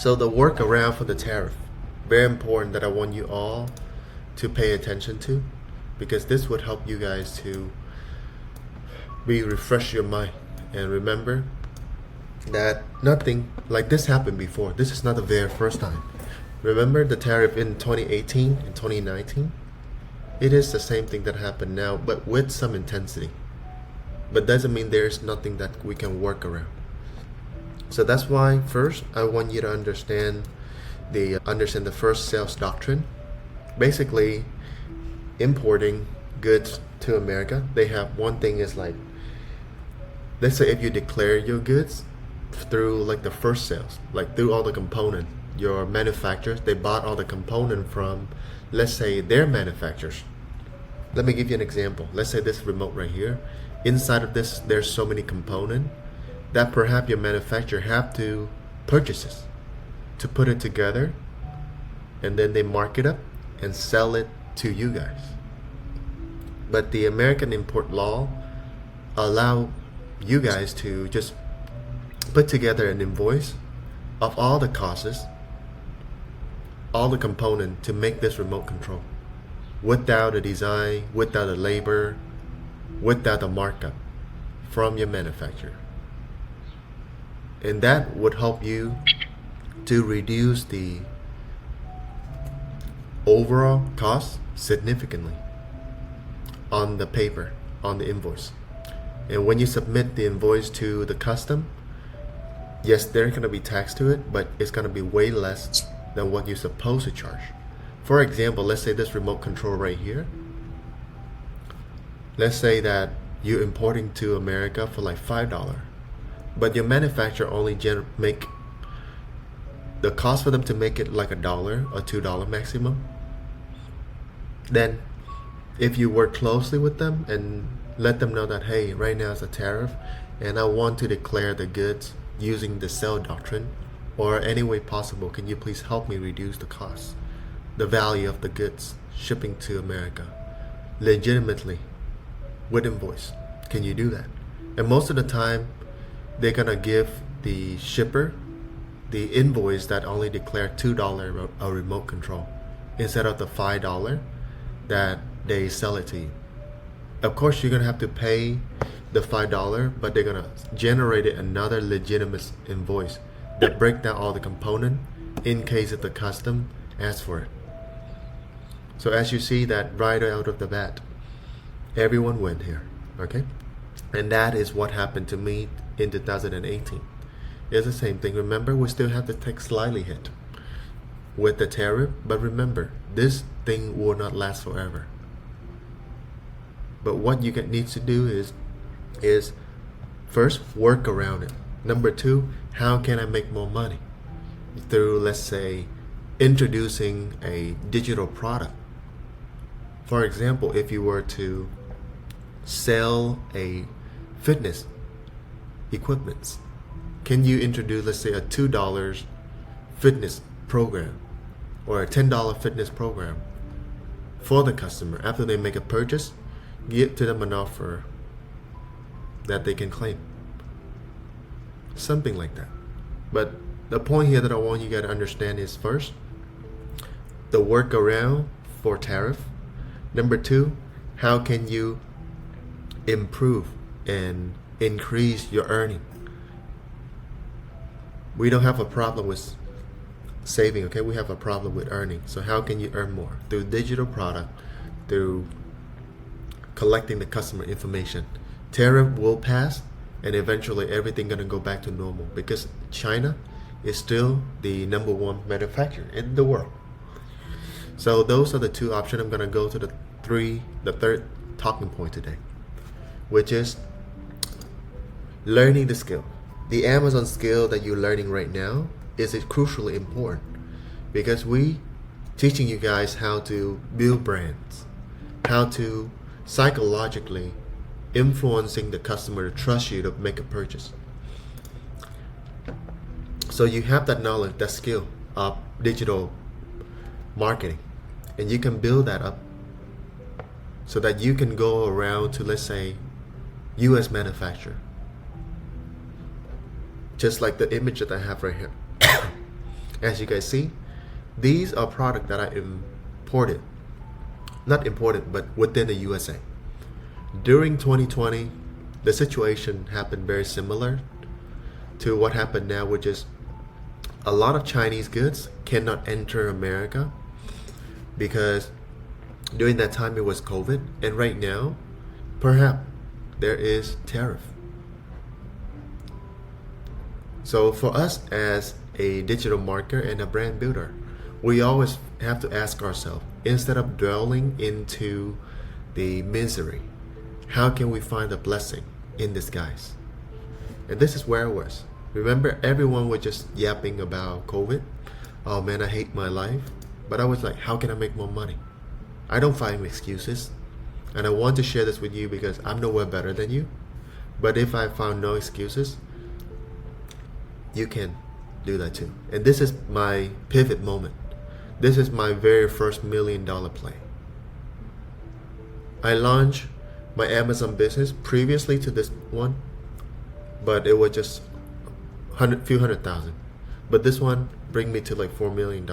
So the workaround for the tariff, very important that I want you all to pay attention to, because this would help you guys to refresh your mind and remember that nothing like this happened before. This is not the very first time. Remember the tariff in 2018 and 2019? It is the same thing that happened now, but with some intensity. But doesn't mean there's nothing that we can work around. So that's why first I want you to understand the first sales doctrine. Basically, importing goods to America, they have one thing is like, let's say if you declare your goods through like the first sales, like through all the component, your manufacturers, they bought all the component from, let's say, their manufacturers. Let me give you an example. Let's say this remote right here. Inside of this, there's so many components that perhaps your manufacturer have to purchase this to put it together, and then they mark it up and sell it to you guys. But the American import law allow you guys to just put together an invoice of all the costs, all the components to make this remote control, without a design, without a labor, without a markup from your manufacturer. And that would help you to reduce the overall cost significantly on the paper, on the invoice. And when you submit the invoice to the custom, yes, there's going to be tax to it, but it's going to be way less than what you're supposed to charge. For example, let's say this remote control right here. Let's say that you're importing to America for like $5, but your manufacturer only make the cost for them to make it like $1 or $2 maximum. Then if you work closely with them and let them know that, hey, right now it's a tariff and I want to declare the goods using the sale doctrine, or any way possible, can you please help me reduce the cost, the value of the goods shipping to America legitimately with invoice? Can you do that? And most of the time they're gonna give the shipper the invoice that only declare $2 a remote control instead of the $5 that they sell it to you. Of course you're gonna have to pay the $5, but they're gonna generate another legitimate invoice that break down all the component in case if the custom asks for it. So as you see that right out of the bat, everyone went here, okay? And that is what happened to me in 2018. It's the same thing. Remember, we still have to take slightly hit with the tariff, but remember, this thing will not last forever. But what you need to do is first work around it. Number two, how can I make more money? Through, let's say, introducing a digital product. For example, if you were to sell a fitness equipment, can you introduce, let's say, a $2 fitness program or a $10 fitness program for the customer? After they make a purchase, give to them an offer that they can claim. Something like that. But the point here that I want you guys to understand is, first, the workaround for tariff. Number two, how can you improve and increase your earning? We don't have a problem with saving, okay? We have a problem with earning. So how can you earn more? Through digital product, through collecting the customer information. Tariff will pass, and eventually everything gonna go back to normal, because China is still the #1 manufacturer in the world. So those are the two options. I'm gonna go to the third talking point today, which is learning the skill. The Amazon skill that you're learning right now is crucially important, because we teaching you guys how to build brands, how to psychologically influencing the customer to trust you to make a purchase. So you have that knowledge, that skill of digital marketing, and you can build that up so that you can go around to, let's say, US manufacturer. Just like the image that I have right here. As you guys see, these are products that I imported, not imported, but within the USA. During 2020, the situation happened very similar to what happened now, which is a lot of Chinese goods cannot enter America because during that time it was COVID, and right now, perhaps there is tariff. So for us as a digital marketer and a brand builder, we always have to ask ourselves, instead of dwelling into the misery, how can we find a blessing in disguise? And this is where I was. Remember, everyone was just yapping about COVID. Oh man, I hate my life. But I was like, how can I make more money? I don't find excuses. And I want to share this with you because I'm nowhere better than you. But if I found no excuses, you can do that too. And this is my pivot moment. This is my very first $1 million play. I launched my Amazon business previously to this one, but it was just few hundred thousand. But this one bring me to like $4 million.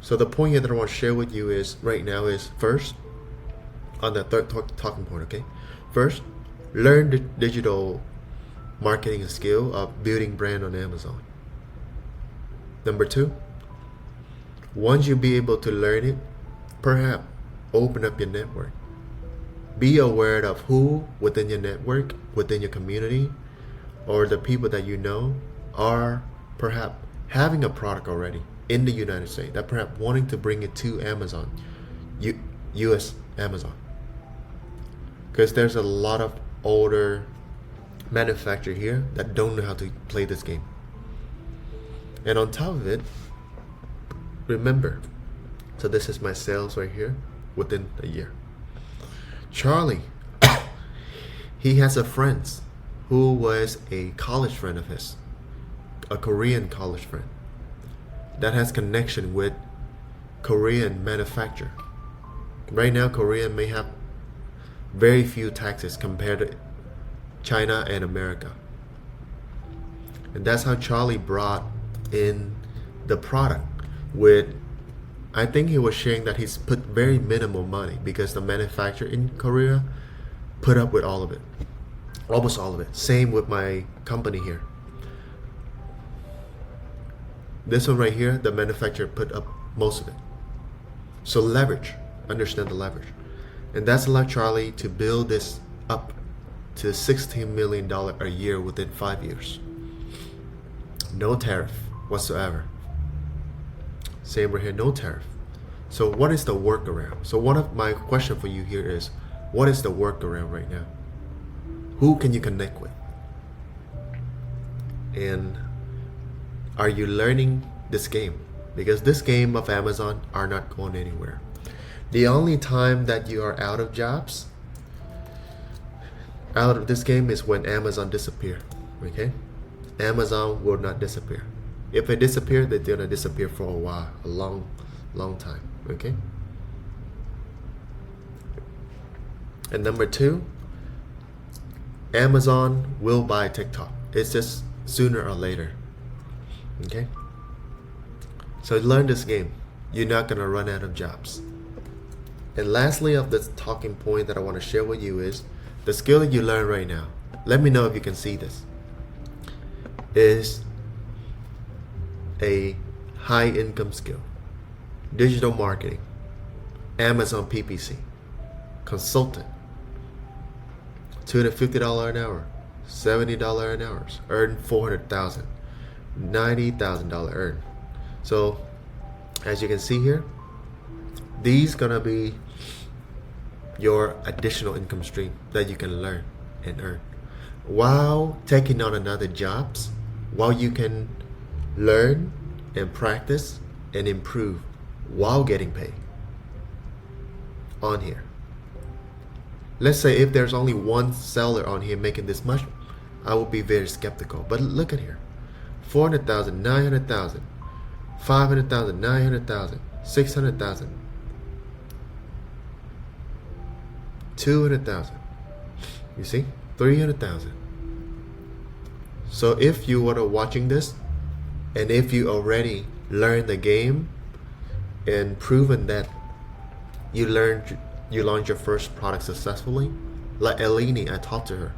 So the point here that I want to share with you is right now is first, on the third talking point, okay? First, learn the digital marketing skill of building brand on Amazon. Number two, once you be able to learn it, perhaps open up your network. Be aware of who within your network, within your community, or the people that you know are perhaps having a product already in the United States, that perhaps wanting to bring it to Amazon, US Amazon. Because there's a lot of older manufacturers here that don't know how to play this game. And on top of it, remember, so this is my sales right here within a year. Charlie, he has a friend who was a college friend of his, a Korean college friend that has connection with Korean manufacturer. Right now, Korea may have very few taxes compared to China and America. And that's how Charlie brought in the product with, I think he was sharing that he's put very minimal money because the manufacturer in Korea put up with all of it. Almost all of it. Same with my company here. This one right here, the manufacturer put up most of it. So leverage, understand the leverage. And that's allowed Charlie to build this up to $16 million a year within 5 years. No tariff whatsoever. Same right here, no tariff. So what is the workaround? So one of my question for you here is, what is the workaround right now? Who can you connect with? And are you learning this game? Because this game of Amazon are not going anywhere. The only time that you are out of jobs, out of this game, is when Amazon disappear. Okay? Amazon will not disappear. If they disappear, they're gonna disappear for a while, a long time. Okay? And number two, Amazon will buy TikTok. It's just sooner or later. Okay? So learn this game. You're not gonna run out of jobs. And lastly of this talking point that I want to share with you is the skill that you learn right now. Let me know if you can see this. Is a high income skill. Digital marketing. Amazon PPC. Consultant. $250 an hour. $70 an hour. Earn $400,000. $90,000 earn. So as you can see here, these gonna be your additional income stream that you can learn and earn while taking on another jobs, while you can learn and practice and improve while getting paid on here. Let's say if there's only one seller on here making this much, I will be very skeptical. But look at here, 400,000, 900,000, 500,000, 900,000, 600,000, 200,000. You see, 300,000. So if you are watching this And if you already learned the game and proven that you launched your first product successfully, like Eleni, I talked to her.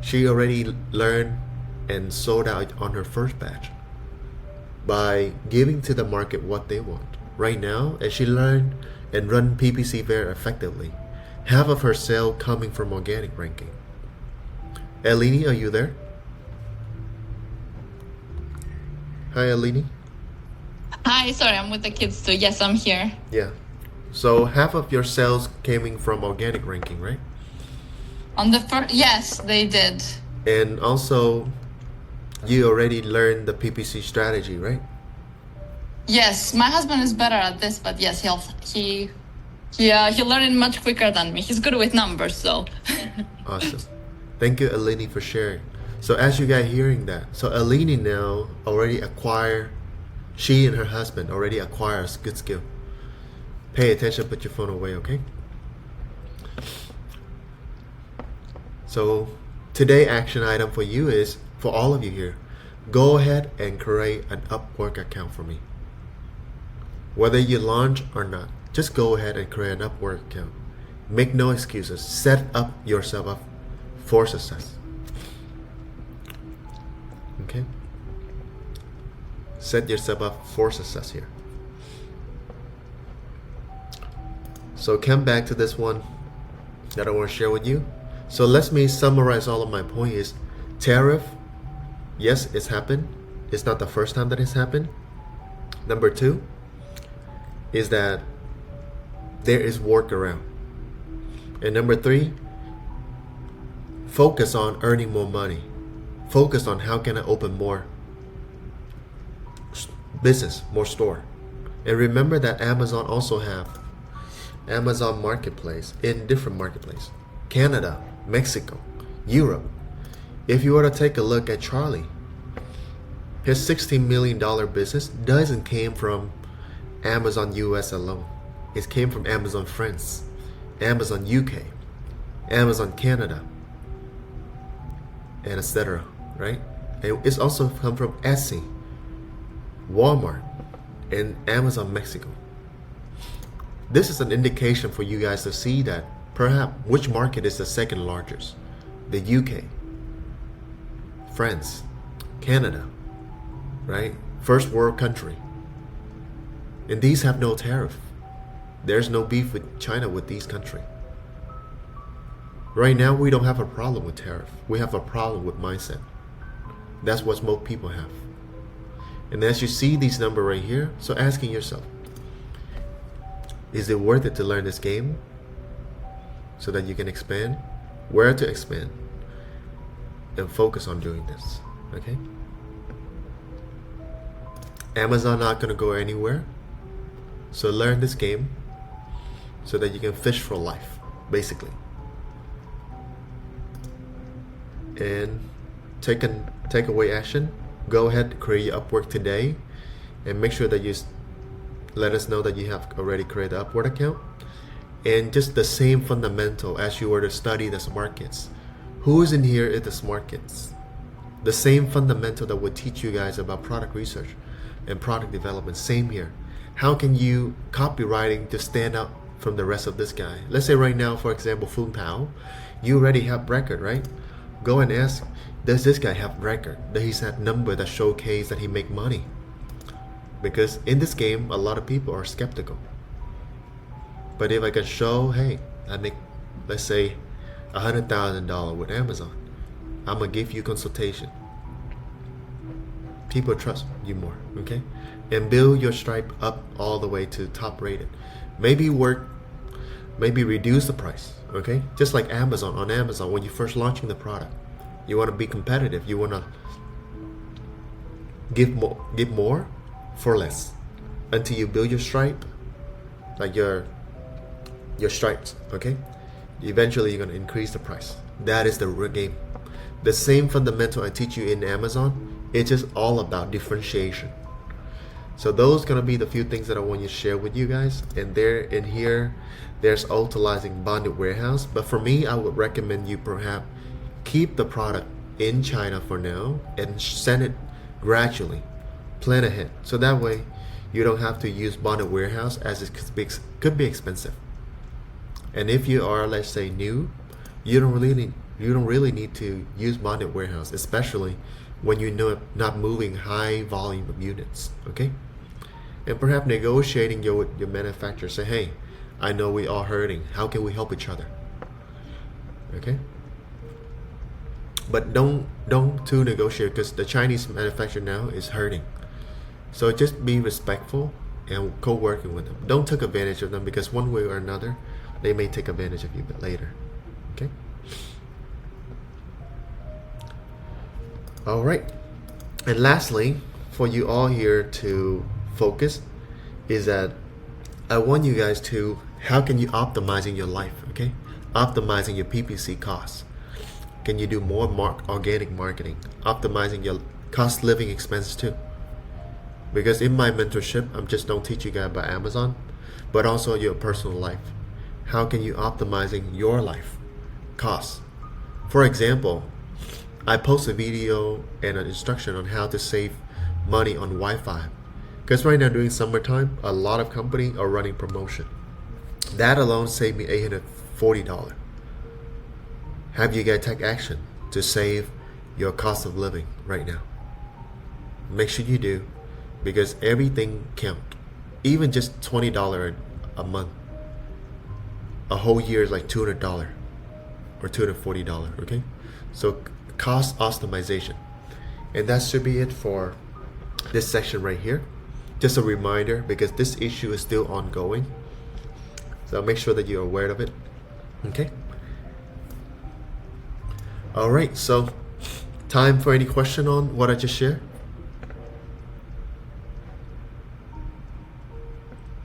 She already learned and sold out on her first batch by giving to the market what they want. Right now, as she learned and run PPC very effectively, half of her sale coming from organic ranking. Eleni, are you there? Hi, Eleni. Hi, sorry, I'm with the kids too. Yes, I'm here. Yeah. So half of your sales coming from organic ranking, right? On the first, yes, they did. And also, you already learned the PPC strategy, right? Yes, my husband is better at this, but yes, he learned it much quicker than me. He's good with numbers, so. Awesome. Thank you, Eleni, for sharing. So as you guys hearing that, so Eleni now already acquire, she and her husband already acquire a good skill. Pay attention, put your phone away, okay? So today action item for you is, for all of you here, go ahead and create an Upwork account for me. Whether you launch or not, just go ahead and create an Upwork account. Make no excuses. Set up yourself up for success. Okay? Set yourself up for success here. So come back to this one that I want to share with you. So let me summarize all of my point is tariff, yes, it's happened. It's not the first time that it's happened. Number two is that there is workaround. And number three, focus on earning more money. Focus on how can I open more business, more store. And remember that Amazon also have Amazon Marketplace in different marketplaces. Canada, Mexico, Europe. If you were to take a look at Charlie, his $16 million business doesn't came from Amazon US alone. It came from Amazon France, Amazon UK, Amazon Canada, and etc. Right? And it's also come from Etsy, Walmart, and Amazon Mexico. This is an indication for you guys to see that perhaps which market is the second largest. The UK, France, Canada, right? First world country. And these have no tariff. There's no beef with China with these countries. Right now, we don't have a problem with tariff. We have a problem with mindset. That's what most people have. And as you see these numbers right here, so asking yourself, is it worth it to learn this game so that you can expand? Where to expand? And focus on doing this, okay? Amazon not gonna go anywhere. So learn this game so that you can fish for life, basically. And take away action. Go ahead, create your Upwork today, and make sure that you let us know that you have already created the Upwork account. And just the same fundamental as you were to study the markets. Who is in here is the markets? The same fundamental that would teach you guys about product research and product development. Same here. How can you copywriting to stand out from the rest of this guy? Let's say right now, for example, Fung Tao, you already have record, right? Go and ask, does this guy have record? That he's had number that showcase that he make money? Because in this game, a lot of people are skeptical. But if I can show, hey, I make, let's say, $100,000 with Amazon, I'm gonna give you consultation. People trust you more, okay? And build your Stripe up all the way to top rated. Maybe reduce the price, okay? Just like Amazon, on Amazon, when you're first launching the product, you wanna be competitive. You wanna give more for less until you build your Stripe, like your stripes, okay? Eventually you're gonna increase the price. That is the real game. The same fundamental I teach you in Amazon, it's just all about differentiation. So those gonna be the few things that I want you to share with you guys. And there in here, there's utilizing bonded warehouse. But for me, I would recommend you perhaps keep the product in China for now and send it gradually Plan ahead, so that way you don't have to use bonded warehouse, as it could be expensive. And if you are, let's say, new, you don't really need to use bonded warehouse, especially when you're not moving high volume of units. Okay, and perhaps negotiating your manufacturer. Say, hey, I know we are hurting. How can we help each other? Okay. But don't to negotiate, because the Chinese manufacturer now is hurting. So just be respectful and co-working with them. Don't take advantage of them, because one way or another, they may take advantage of you a bit later. Okay. All right. And lastly, for you all here to focus, is that I want you guys to, how can you optimizing your life? Okay, optimizing your PPC costs. Can you do more organic marketing? Optimizing your cost living expenses too. Because in my mentorship, I'm just don't teach you guys about Amazon, but also your personal life. How can you optimizing your life costs? For example, I post a video and an instruction on how to save money on Wi-Fi. Because right now during summertime, a lot of companies are running promotion. That alone saved me $840. Have you guys take action to save your cost of living right now? Make sure you do, because everything counts. Even just $20 a month. A whole year is like $200 or $240, okay? So cost optimization. And that should be it for this section right here. Just a reminder, because this issue is still ongoing. So make sure that you're aware of it. Okay? All right, so time for any question on what I just shared?